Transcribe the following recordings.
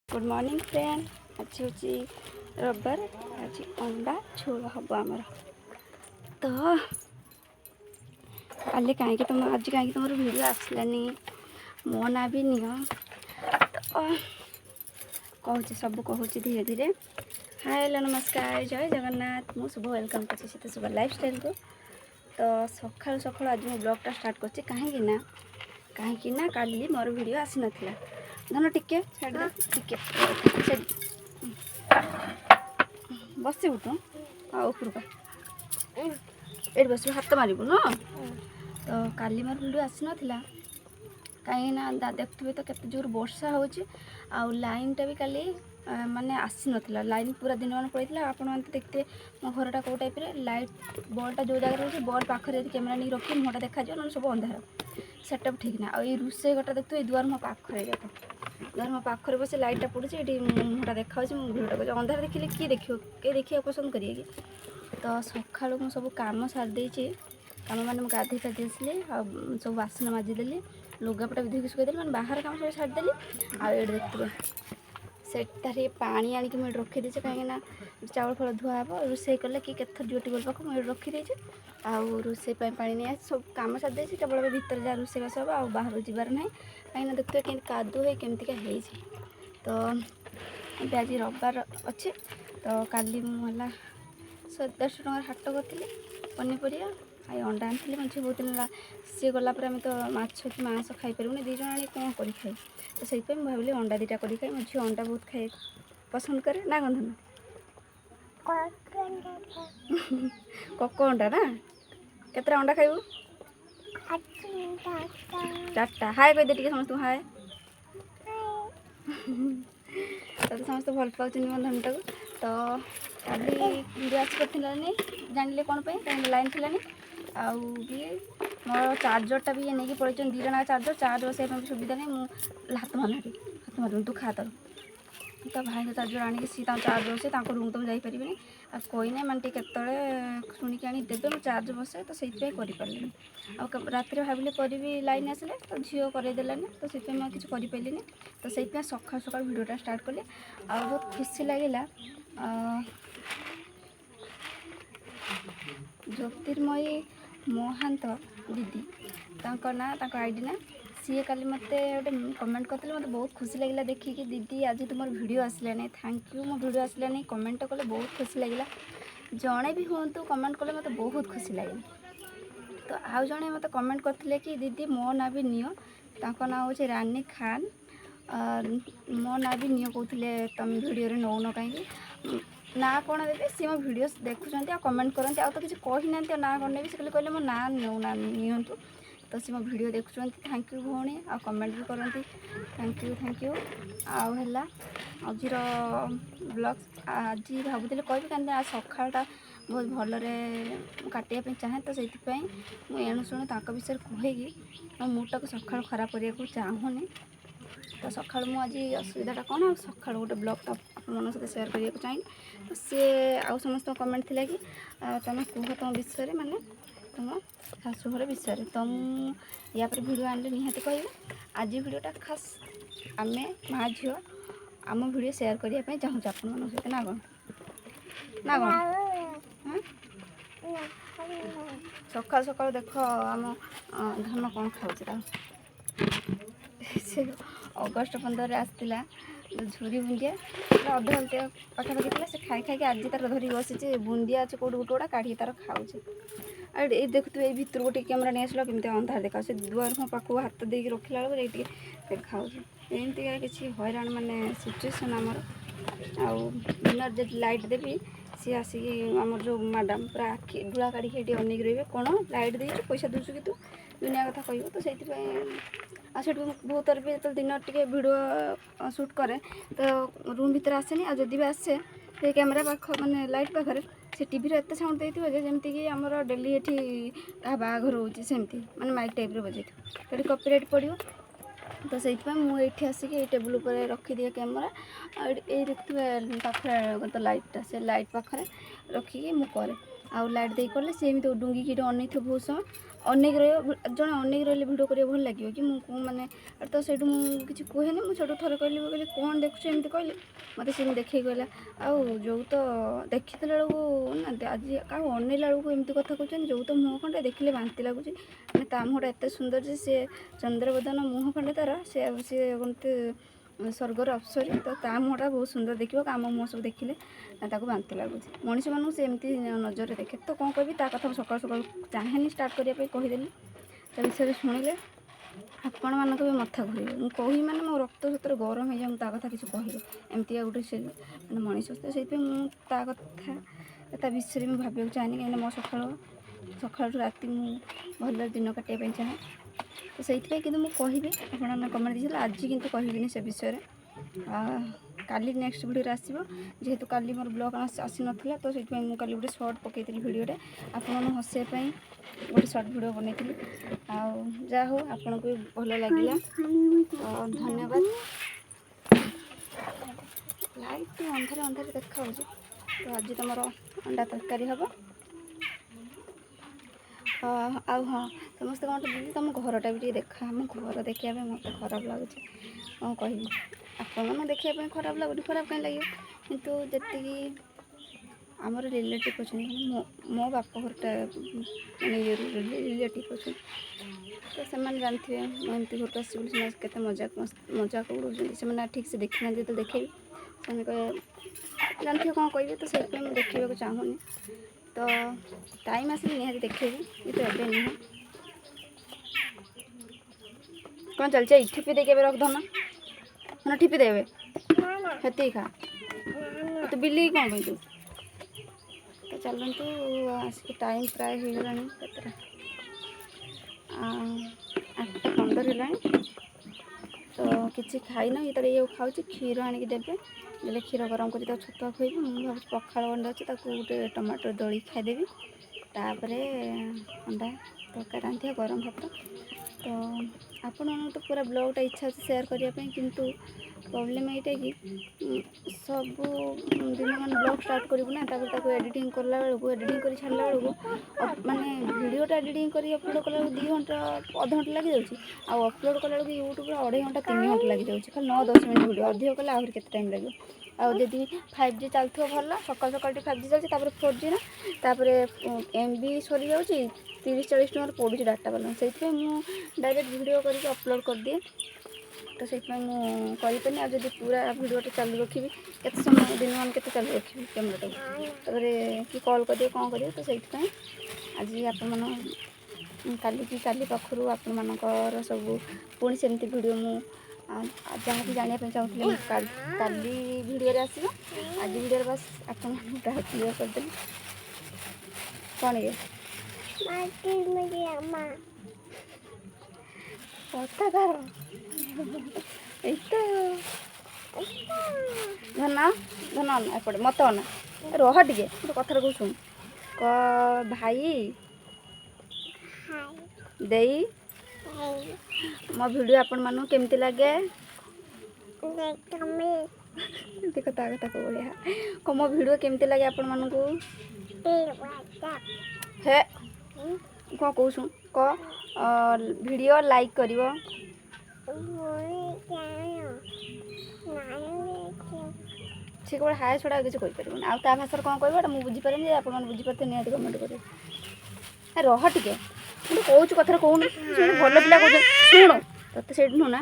Good morning friend. आज हूँ रविवार। आज अंडा झोल हम आमर तो काली कहीं तुम आज कहीं तुम वीडियो आसलानी मो ना भी नियो तो कहूँ सब कहूँ धीरे धीरे। हाय हेलो नमस्कार जय जगन्नाथ मु शुभ वेलकम कर शुभ लाइफस्टाइल को। तो सकाळु सकाळु आज मो ब्लॉगटा स्टार्ट कर कहीं काली मोर वीडियो आसी नथिला। धन टिके छाड़ दे टिके बस उठू उपरका एट बस हाथ मारू न। तो काली मोर वीडियो आसी नथिला कहीं देखुए तो केते जोर वर्षा हो लाइनटा भी काली माने आसी नथिला। लाइन पूरा दिन मान पड़े आपण मैंने देखते मो घरटा कौ टाइप लाइट बल्बटा जो जगह रही बल्ब पाखे कैमेरा नहीं रखी मुहटा देखा ना सब अंधार सेटअप ठीक ना। आई रोसे घरटा देखते दुआर मो पाखे देख दुआर मो पाखे बस लाइटा पड़े ये मुहटा देखा भिडियोटा कर अंधार देखिले किए किए देखा पसंद करिए कि। तो सका मुझे सब कम सारी कम मैंने गाधे फाधे आसली सब बासन मजिदेली लुगापटा विधि शुकईदेली मैंने बाहर कम सब छाड़देली। आए देखते सेटारे पानी आणिक मुझे रखीदे कहीं चाउल फल धुआ हे रोसे कले कि केत जो टेबल पाक मुझे रखीदे आउ रोसे पा नहीं सब कम सारी केवल भीतर जहाँ रोसे बास हम आ बाहर जबार ना कहीं देखते कि कादु है केमतिका है। तो आज रविवार अच्छे तो काली मुला 150 टकर हाट करी पनीपरिया आई अंडा आनी मुझे बहुत दिन सी गलापर आम तो माछ कि मांस खाई पारूनी दीज आनी कौन कर खाए। तो से भाविली अंडा दीटा कर खाई। मो झी अंडा बहुत खाए पसंद करे ना गंधन कक अंडा ना केतटा अंडा खाइबू 4टा। हाय कह दे समस्त हाय तो समस्त भल पाँच बंधनटा को। तो काली वीडियो आसी जानिले कौन पे कहीं लाइन थिलानी आउ भी मोर चार्जरटा भी नहीं पड़े दी जन चार्जर चार्ज बस सुविधा नहीं मुझे हाथ मारूँ तू खा तर। तो भाई चार्जर आनिक सी चार्ज बसे रूम तो मुझे जापरि आ कोई ना मैंने केत शुणिक आनी देवे मुझे चार्ज बसे तो से करें रात भाविले करी लाइन आसिले तो झील करदेलानी तो से किसी करें तो से सका सका भिडियोटा स्टार्ट कली आ बहुत खुशी लगे। ज्योतिर्मयी महांत दीदी ना आईडी ना सी काली मत गोटे कमेंट करते मत बहुत खुशी लगे देखिए दीदी आज तुम वीडियो आसलानी थैंक यू। मो वीडियो आसलानी कमेंट कले बहुत खुशी लगे जड़े भी हूँ कमेंट कले मत बहुत खुशी लगे। तो आउ जड़े मत कमेंट करते कि दीदी मो ना भी नियो ना हूँ रानी खान मो ना भी नियो कहते तुम वीडियो नौन कहीं ना कौन देते सी मो भिड देखुं आ कमेंट करते आ तो किसी कही ना ना कौन नेबी से कहले मो ना नौना नियंतु। तो सी मो भिड देखुं थैंक यू भौणी आ कमेंट भी करती थैंक यू आउ है आज ब्लॉग आज भावुली कह कहीं सकाळटा बहुत भलरे काटापी चाहे तो से एणु शुणु विषय कहीकि मो मुडटा को सका खराब करने को चाहूनी। तो सका मुझे असुविधाटा कौन सका गोटे ब्लॉग आप सहित सेयार करने को चाहिए। तो सी आउ समस्त कमेंट थी कि तुम कह तुम विषय माने तुम शाशुघर विषय तो या पर वीडियो आने निहाती कह आज वीडियोटा खास आम माँ झी आम वीडियो सेयार करने चाहूँ आपण सहित ना कौन ना कौन सका सका देख आम धन कौन खाऊँ से अगस्ट 15 आसला झुरी बुंदिया अध घंटे पाखापाखि थी से खाई खाई आज तार धरिक बसी बुंदिया अच्छे कौट गोटे गोटा काढ़ी तार खाऊे। ये देखु ये भितर गोटे कैमेरा नहीं आसला केमती अंधार देखा से दुआर मो पाख हाथ देके रखला बेलू ये देखा एमती किसी हैरान माने सिचुएसन आमर आउ दिनर जब लाइट देवी सी आसिक आमर जो मैडम पूरा आखि डूला काढ़ी ये अनेक रही कौन लाइट दे पैसा दूसु कि तू दुनिया कथा कह तो से बहुत थर भी दिन टे भिडियो सुट करे तो रूम भीतर आसेनी आ जदि भी आसे से कैमेरा पाख माने लाइट पाखे से टीवी एत साउंड देते जमीक आमर डेली ये बाघर होमती माने माइक टाइप बजे तो कॉपीराइट पड़ो। तो से मुझे आसिक टेबुल पर रखीदिए कैमेरा ये देखिए पाखे तो लाइटा से लाइट पाखे रखिकी मुझे ଆଉ ଲାଇଟ୍ ଦେଇ କଲେ ସେ ଏମିତି ଡୁଙ୍ଗିକି ଅନେଇଥିବ ବହୁତ ସମୟ ଅନେଇକି ରହିବ ଜଣେ ଅନେଇକି ରହିଲେ ଭିଡ଼ିଓ କରିବାକୁ ଭଲ ଲାଗିବ କି ମୁଁ ମାନେ ତ ସେଇଠୁ ମୁଁ କିଛି କୁହେନି ମୁଁ ସେଇଠୁ ଥରେ କହିଲି ମୁଁ କହିଲି କ'ଣ ଦେଖୁଛୁ ଏମିତି କହିଲି ମୋତେ ସେମିତି ଦେଖେଇକି କହିଲା ଆଉ ଯେଉଁ ତ ଦେଖିଥିଲା ବେଳକୁ ନା ଆଜି କାହାକୁ ଅନେଇଲା ବେଳକୁ ଏମିତି କଥା କହୁଛନ୍ତି ଯେଉଁ ତ ମୁହଁ ଖଣ୍ଡେ ଦେଖିଲେ ବାନ୍ତି ଲାଗୁଛି ମାନେ ତା ମୁହଁଟା ଏତେ ସୁନ୍ଦର ଯେ ସେ ଚନ୍ଦ୍ରବଦନ ମୁହଁ ଖଣ୍ଡେ ତାର ସିଏ କେମିତି ସ୍ୱର୍ଗର ଅପ୍ସରୀ ତ ତା ମୁହଁଟା ବହୁତ ସୁନ୍ଦର ଦେଖିବ ଆମ ମୁହଁ ସବୁ ଦେଖିଲେ ତାକୁ ବାନ୍ତି ଲାଗୁଛି ମଣିଷମାନଙ୍କୁ ସେ ଏମିତି ନଜରରେ ଦେଖେ ତ କ'ଣ କହିବି ତା କଥା ମୁଁ ସକାଳୁ ସକାଳୁ ଚାହେଁନି ଷ୍ଟାର୍ଟ କରିବା ପାଇଁ କହିଦେଲି ତା ବିଷୟରେ ଶୁଣିଲେ ଆପଣମାନଙ୍କ ବି ମଥା ଘୁରିବ ମୁଁ କହିବି ମାନେ ମୋ ରକ୍ତ ସତରେ ଗରମ ହେଇଯାଉ ମୁଁ ତା କଥା କିଛି କହିବି ଏମିତିକା ଗୋଟେ ସେ ମାନେ ମଣିଷ ତ ସେଇଥିପାଇଁ ମୁଁ ତା କଥା ତା ବିଷୟରେ ମୁଁ ଭାବିବାକୁ ଚାହେଁନି କାହିଁକିନା ମୋ ସକାଳଠୁ ରାତି ମୁଁ ଭଲରେ ଦିନ କାଟିବା ପାଇଁ ଚାହେଁ ତ ସେଇଥିପାଇଁ କିନ୍ତୁ ମୁଁ କହିବି ଆପଣମାନେ କମେଣ୍ଟ ଦେଇଥିଲେ ଆଜି କିନ୍ତୁ କହିବିନି ସେ ବିଷୟରେ କାଲି ନେକ୍ସଟ ଭିଡ଼ିଓରେ ଆସିବ ଯେହେତୁ କାଲି ମୋର ବ୍ଲଗ୍ ଆସିନଥିଲା ତ ସେଇଥିପାଇଁ ମୁଁ କାଲି ଗୋଟେ ସର୍ଟ ପକାଇଥିଲି ଭିଡ଼ିଓରେ ଆପଣଙ୍କୁ ହସିବା ପାଇଁ ଗୋଟେ ସର୍ଟ ଭିଡ଼ିଓ ବନେଇଥିଲି ଆଉ ଯାହା ହଉ ଆପଣଙ୍କୁ ବି ଭଲ ଲାଗିଲା ଧନ୍ୟବାଦ ଲାଇଟ୍ ଅନ୍ଧାରେ ଦେଖାହେଉଛି ତ ଆଜି ତମର ଅଣ୍ଡା ତରକାରୀ ହେବ ଆଉ ହଁ ସମସ୍ତେ କ'ଣ ଦିଦି ତୁମ ଘରଟା ବି ଟିକେ ଦେଖା ଆମ ଘର ଦେଖିବା ପାଇଁ ମୋତେ ଖରାପ ଲାଗୁଛି କ'ଣ କହିବି ଆପଣମାନଙ୍କୁ ଦେଖିବା ପାଇଁ ଖରାପ ଲାଗୁନି ଖରାପ କାହିଁ ଲାଗିବ କିନ୍ତୁ ଯେତିକି ଆମର ରିଲେଟିଭ୍ ଅଛନ୍ତି ମୋ ବାପ ଘରଟା ମାନେ ରିଲେଟିଭ୍ ଅଛନ୍ତି ତ ସେମାନେ ଜାଣିଥିବେ ମୁଁ ଏମିତି ଘରକୁ ଆସିବି ବୋଲି ସେମାନେ କେତେ ମଜାକ ଉଡ଼ଉଛନ୍ତି ସେମାନେ ଠିକ୍ ସେ ଦେଖିନାହାନ୍ତି ଯେତେବେଳେ ଦେଖେଇବି ସେମାନେ ଜାଣିଥିବେ କ'ଣ କହିବେ ତ ସେଥିପାଇଁ ମୁଁ ଦେଖେଇବାକୁ ଚାହୁଁନି ତ ଟାଇମ୍ ଆସିଲେ ନିହାତି ଦେଖେଇବି କିନ୍ତୁ ଏବେ ନୁହେଁ କ'ଣ ଚାଲିଛି ଏଇ ଠିପି ଦେଇକି ଏବେ ରଖିଦେଉନ ମାନେ ଠିପି ଦେବେ ସେତିକି ଖା ତୁ ବିଲେଇ କ'ଣ ପାଇଁ ତୁ ତ ଚାଲନ୍ତୁ ଆସିକି ଟାଇମ୍ ପ୍ରାୟ ହେଇଗଲାଣି କେତେଟା 8:15 ହେଲାଣି ତ କିଛି ଖାଇନ ତାର ଇଏ ଖାଉଛି କ୍ଷୀର ଆଣିକି ଦେବେ ଦେଲେ କ୍ଷୀର ଗରମ କରି ତାକୁ ଛତୁଆ ଖୁଆଇବି ମୁଁ ଭାବୁଛି ପଖାଳ ଅଣ୍ଡା ଅଛି ତାକୁ ଗୋଟେ ଟମାଟୋ ଦଳିକି ଖାଇଦେବି ତାପରେ ଅଣ୍ଡା ତରକାରୀ ରାନ୍ଧିବା ଗରମ ଭାତ ତ ଆପଣମାନଙ୍କୁ ତ ପୁରା ବ୍ଲଗ୍ଟା ଇଚ୍ଛା ଅଛି ସେୟାର କରିବା ପାଇଁ କିନ୍ତୁ ପ୍ରୋବ୍ଲେମ୍ ଏଇଟା କି ସବୁ ଦିନ ମାନେ ବ୍ଲଗ୍ ଷ୍ଟାର୍ଟ କରିବୁ ନା ତାପରେ ତାକୁ ଏଡ଼ିଟିଂ କଲା ବେଳକୁ ଏଡ଼ିଟିଂ କରି ଛାଡ଼ିଲା ବେଳକୁ ମାନେ ଭିଡ଼ିଓଟା ଏଡ଼ିଟିଂ କରି ଅପଲୋଡ଼ କଲାବେଳକୁ 2 ଘଣ୍ଟା ଅଧଘଣ୍ଟା ଲାଗିଯାଉଛି ଆଉ ଅପଲୋଡ଼ କଲାବେଳକୁ ୟୁଟ୍ୟୁବରେ 2.5 ଘଣ୍ଟା 3 ଘଣ୍ଟା ଲାଗିଯାଉଛି ଖାଲି 9-10 ମିନିଟ୍ ଭିଡ଼ିଓ ଅଧିକ କଲେ ଆହୁରି କେତେ ଟାଇମ୍ ଲାଗିବ ଆଉ ଯଦି 5G ଚାଲୁଥିବ ଭଲ ସକାଳୁ ଟିକେ 5G ଚାଲିଛି ତାପରେ 4G ନା ତାପରେ MB ସରିଯାଉଛି 30-40 ଟଙ୍କାର ପଡ଼ୁଛି ଡାଟା ବାଲାନ୍ସ ସେଇଥିପାଇଁ ମୁଁ ଡାଇରେକ୍ଟ ଭିଡ଼ିଓ କରିକି ଅପଲୋଡ଼ କରିଦିଏ ତ ସେଇଥିପାଇଁ ମୁଁ କରିପାରୁନି ଆଉ ଯଦି ପୁରା ଭିଡ଼ିଓଟା ଚାଲୁ ରଖିବି କେତେ ସମୟ ଦିନମାନ କେତେ ଚାଲୁ ରଖିବି କ୍ୟାମେରାଟାକୁ ତାପରେ କି କଲ୍ କରିବେ କ'ଣ କରିବେ ତ ସେଇଥିପାଇଁ ଆଜି କାଲି ପାଖରୁ ଆପଣମାନଙ୍କର ସବୁ ପୁଣି ସେମିତି ଭିଡ଼ିଓ ମୁଁ ଯାହାବି ଜାଣିବା ପାଇଁ ଚାହୁଁଥିଲି କାଲି ଭିଡ଼ିଓରେ ଆସିବ ଆଜି ଭିଡ଼ିଓରେ ବାସ୍ ଆପଣମାନଙ୍କୁ ତାହା କ୍ଲିୟର କରିଦେଲି କ'ଣ ଇଏ କଥା ତାର ଏଇଟା ଧନ ଏପଟେ ମତେ ଅନା ରହ ଟିକେ ଗୋଟେ କଥାଟା କହୁ ଶୁଣ କ ଭାଇ ଦେଇ ମୋ ଭିଡ଼ିଓ ଆପଣମାନଙ୍କୁ କେମିତି ଲାଗେ ଦେଖ ତା କଥା ବଢ଼ିଆ ମୋ ଭିଡ଼ିଓ କେମିତି ଲାଗେ ଆପଣମାନଙ୍କୁ ହେ କ'ଣ କହୁଛୁ କ ଭିଡ଼ିଓ ଲାଇକ୍ କରିବ ସେ କେବଳ ହାଏ ଛଡ଼ା କିଛି କହିପାରିବନି ଆଉ ତା ଭାଷାରେ କ'ଣ କହିବ ଏଇଟା ମୁଁ ବୁଝିପାରିନି ଯେ ଆପଣମାନେ ବୁଝିପାରିଥିବେ ନିହାତି କମେଣ୍ଟ କରିବେ ରହ ଟିକେ ମୁଁ କହୁଛୁ କଥାରେ କହୁନୁ ଶୁଣ ଭଲ ପିଲା କହୁଛନ୍ତି ଶୁଣ ତତେ ସେଇଠି ନୁହଁ ନା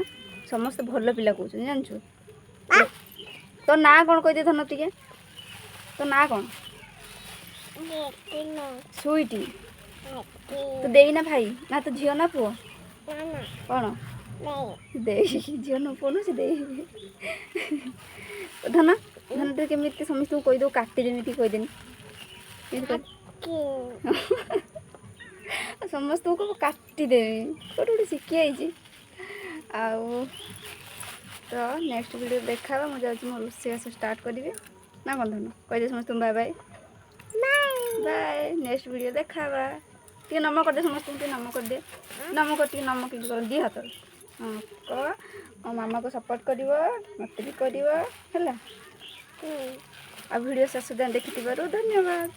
ସମସ୍ତେ ଭଲ ପିଲା କହୁଛନ୍ତି ଜାଣିଛୁ ତୋ ନାଁ କ'ଣ କହିଦେ ଧନ ଟିକେ ତୋ ନାଁ କ'ଣ ସୁଇଟି ତୁ ଦେଇନା ଭାଇ ନା ତୁ ଝିଅ ନା ପୁଅ କ'ଣ ଦେଇ ଝିଅ ନା ପୁଅ ନୁହଁ ସେ ଦେଇ ଧନ ତୁ କେମିତି ସମସ୍ତଙ୍କୁ କହିଦେବୁ କାଟି ଯେମିତି କହିଦେନି ସମସ୍ତଙ୍କୁ କାଟିଦେବି ଗୋଟେ ଗୋଟେ ଶିଖି ଯାଇଛି ଆଉ ତ ନେକ୍ସଟ ଭିଡ଼ିଓ ଦେଖାବା ମୁଁ ଯାଉଛି ମୋ ରୋଷେଇବାସ ଷ୍ଟାର୍ଟ କରିବି ନା କ'ଣ ଧନ କହିଦେ ସମସ୍ତଙ୍କୁ bye bye bye next video ଦେଖାବା ଟିକେ ନମ କରିଦେ ସମସ୍ତଙ୍କୁ ଟିକେ ନମ କରିଦେ ନମ କରି ଟିକେ ନମ କେମିତି କର ଦୁଇ ହାତ ହଁ କହ ମୋ ମାମାକୁ ସପୋର୍ଟ କରିବ ମୋତେ ବି କରିବ ହେଲା ଆଉ ଭିଡ଼ିଓ ଶେଷ ଯାଏଁ ଦେଖିଥିବାରୁ ଧନ୍ୟବାଦ।